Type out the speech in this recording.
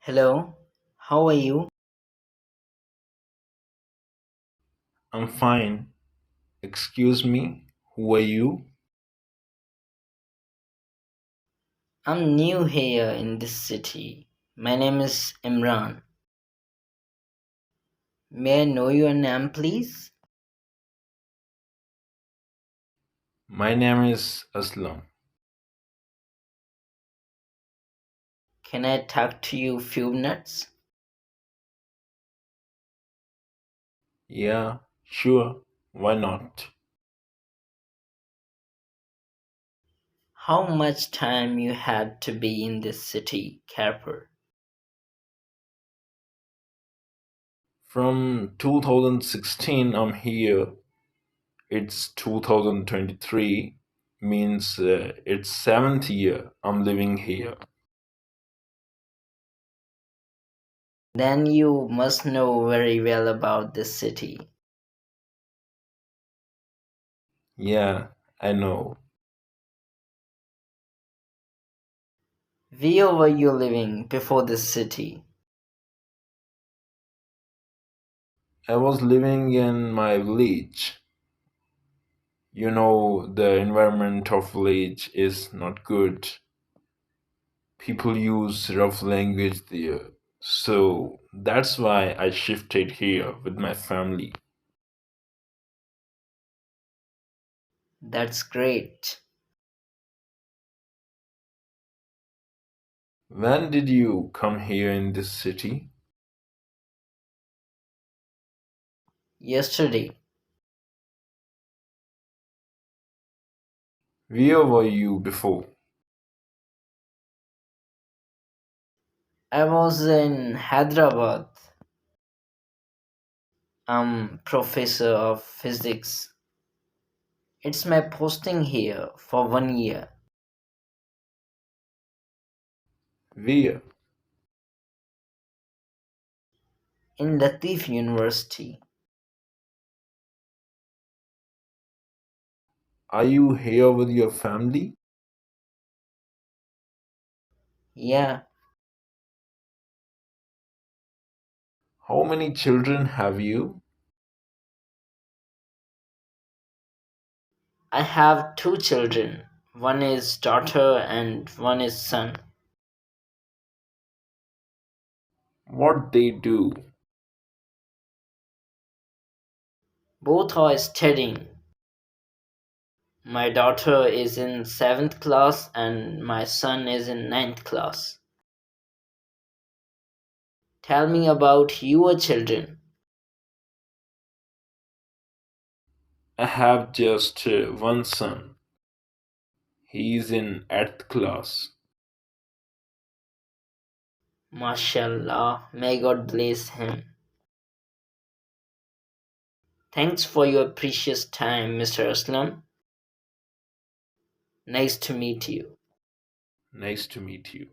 Hello, how are you? I'm fine. Excuse me, who are you? I'm new here in this city. My name is Imran. May I know your name, please? My name is Aslam. Can I talk to you few minutes? Yeah, sure. Why not? How much time you had to be in this city, Carper? From 2016, I'm here. It's 2023, means it's seventh year I'm living here. Then you must know very well about this city. Yeah, I know. Where were you living before this city? I was living in my village. You know, the environment of village is not good. People use rough language there. So that's why I shifted here with my family. That's great. When did you come here in this city? Yesterday, Where were you before? I was in Hyderabad. I'm professor of physics. It's my posting here for 1 year. Where? In Latif University. Are you here with your family? Yeah, How many children have you? I have two children. One is daughter and one is son. What they do? Both are studying. My daughter is in 7th class and my son is in 9th class. Tell me about your children. I have just one son. He's in 8th class. Mashallah, may God bless him. Thanks for your precious time, Mr. Aslam. Nice to meet you. Nice to meet you.